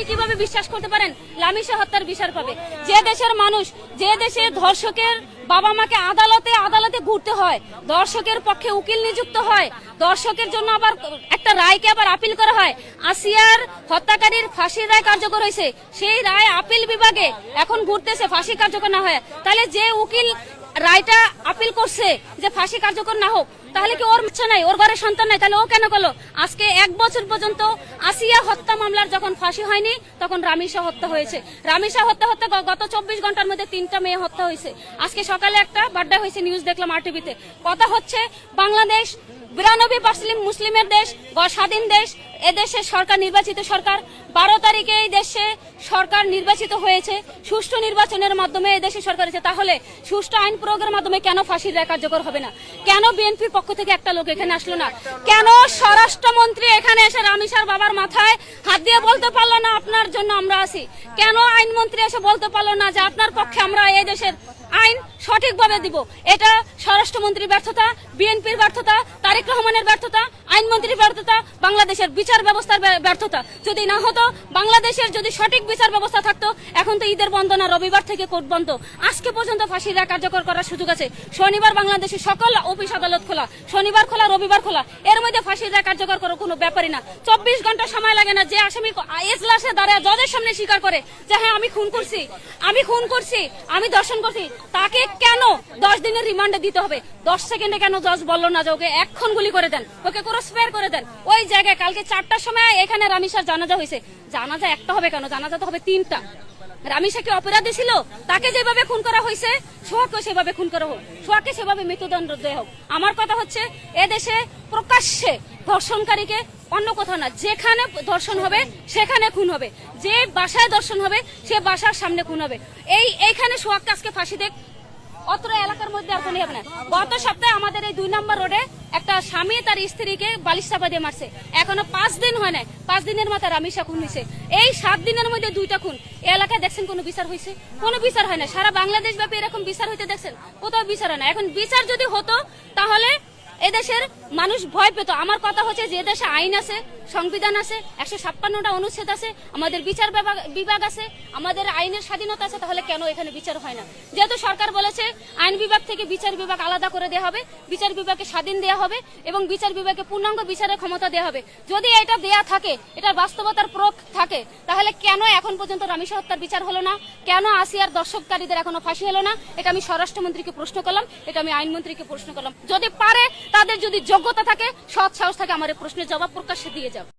আপনি কিভাবে বিশ্বাস করতে পারেন লামিশা হত্যার বিচার পাবে? যে দেশের মানুষ, যে দেশে ধর্ষকের বাবা মাকে আদালতে আদালতে ঘুরতে হয়, দর্শকের পক্ষে উকিল নিযুক্ত হয়, দর্শকের জন্য আবার একটা রায়কে আবার আপিল করা হয়। আসিয়ার হত্যাকারীর ফাঁসির রায় কার্যকর হয়েছে, সেই রায় আপিল বিভাগে এখন ঘুরতেছে ফাঁসি কার্যকর না হয়। তাহলে যে উকিল রায়টা আপিল করছে যে ফাঁসি কার্যকর না হোক, তাহলে কি ওর ইচ্ছা নাই, ওর ঘরে সন্তান নাই, তাহলে ও কেন করলো? আজকে 1 বছর পর্যন্ত আসিয়া হত্যা মামলার যখন ফাঁসি হয়নি তখন রামিশা হত্যা হয়েছে। রামিশা হত্যা গত 24 ঘন্টার মধ্যে 3টা মেয়ে হত্যা হয়েছে। আজকে সকালে একটা বার্থডে হয়েছে, নিউজ দেখলাম আরটিভিতে। কথা হচ্ছে বাংলাদেশ 92% মুসলিমের দেশ, স্বাধীন দেশ, এদেশে সরকার নির্বাচিত সরকার। 12 তারিখে এই দেশে সরকার নির্বাচিত হয়েছে, সুষ্ঠু নির্বাচনের মাধ্যমে এদেশে সরকার হয়েছে। তাহলে সুষ্ঠু আইন প্রয়োগের মাধ্যমে কেন ফাঁসির রায় কার্যকর হবে না? কেন বিএনপির পক্ষ থেকে একটা লোক এখানে আসলো না? কেন স্বরাষ্ট্রমন্ত্রী এখানে এসে রামিশার বাবার মাথায় হাত দিয়ে বলতে পারলো না আপনার জন্য আমরা আছি? কেন আইনমন্ত্রী এসে বলতে পারলো না যে আপনার পক্ষে আমরা এই দেশের আইন সঠিকভাবে দিব? এটা স্বরাষ্ট্রমন্ত্রীর ব্যর্থতা, বিএনপির ব্যর্থতা, তারেক রহমানের ব্যর্থতা, আইনমন্ত্রীর ব্যর্থতা, বাংলাদেশের বিচার ব্যবস্থার ব্যর্থতা। যদি না হতো, বাংলাদেশের যদি সঠিক বিচার ব্যবস্থা থাকতো, এখন তো ঈদের বন্ধ না, রবিবার থেকে কোর্ট বন্ধ। আজকে পর্যন্ত ফাঁসির রায় কার্যকর করার সুযোগ আছে। শনিবার বাংলাদেশের সকল অফিস আদালত খোলা, শনিবার খোলা, রবিবার খোলা, এর মধ্যে ফাঁসির রায় কার্যকর করার কোনো ব্যাপারই না। 24 ঘন্টা সময় লাগে না। যে আসামি এজলাসে দাঁড়ায় জজের সামনে স্বীকার করে যে হ্যাঁ আমি খুন করছি, আমি ধর্ষণ করছি, তাকে কেন 10 দিনের রিমান্ডে দিতে হবে? 10 সেকেন্ডে কেন জজ বললো না যে ওকে এক্ষণ গুলি করে দেন, ওকে ক্রস ফায়ার করে দেন? ওই জায়গায় কালকে 4টার সময় এখানে রামিশার জানাজা হয়েছে। জানাজা একটা হবে কেন? জানাজা তো হবে 3টা। রামিশা কি অপরাধী ছিল? তাকে যেভাবে খুন করা হয়েছে সোহাগকে সেভাবে খুন করা হোক, সোহাগকে সেভাবে মৃত্যুদণ্ড দেওয়া হোক। আমার কথা হচ্ছে এদেশে প্রকাশ্যে ধর্ষণকারীকে অন্য কোথাও না, যেখানে ধর্ষণ হবে সেখানে খুন হবে, যে বাসায় ধর্ষণ হবে সে বাসার সামনে খুন হবে। এইখানে সোহাগকে আজকে ফাঁসি দেখ, অত্র এলাকার মধ্যে আর কোনো হবে না। গত সপ্তাহে আমাদের এই 2 নম্বর রোডে একটা স্বামী তার স্ত্রীকে বালিশ চাপা দিয়ে মারছে, এখনো 5 দিন হয় নাই, 5 দিনের মাথায় রামিশা খুন হয়েছে। এই 7 দিনের মধ্যে 2টা খুন। এলাকায় দেখছেন কোনো বিচার হয়েছে? কোনো বিচার হয় না। সারা বাংলাদেশ ব্যাপী এরকম বিচার হইতে দেখছেন? কোথাও বিচার হয় না। এখন বিচার যদি হতো তাহলে এদেশের মানুষ ভয় পেত। আমার কথা হচ্ছে যে দেশে আইন আছে, সংবিধান আছে, 156টা অনুচ্ছেদ আছে, আমাদের বিচার বিভাগ আছে, আমাদের আইনের স্বাধীনতা আছে, তাহলে কেন এখানে বিচার হয় না? যেহেতু সরকার বলেছে আইন বিভাগ থেকে বিচার বিভাগ আলাদা করে দেওয়া হবে, বিচার বিভাগকে স্বাধীন দেওয়া হবে এবং বিচার বিভাগকে পূর্ণাঙ্গ বিচারের ক্ষমতা দেওয়া হবে। যদি এটা দেয়া থাকে, এটা বাস্তবতার প্রয়োগ থাকে, তাহলে কেন এখন পর্যন্ত রামিশা হত্যার বিচার হলো না? কেন আসিয়ার দর্শককারীদের এখনো ফাঁসি হলো না? এটা আমি স্বরাষ্ট্রমন্ত্রীকে প্রশ্ন করলাম, এটা আমি আইনমন্ত্রীকে প্রশ্ন করলাম। যদি পারে, তাদের যদি যোগ্যতা থাকে, সৎ সাহস থাকে, আমার এই প্রশ্নের জবাব প্রকাশ্যে দিয়ে যাও।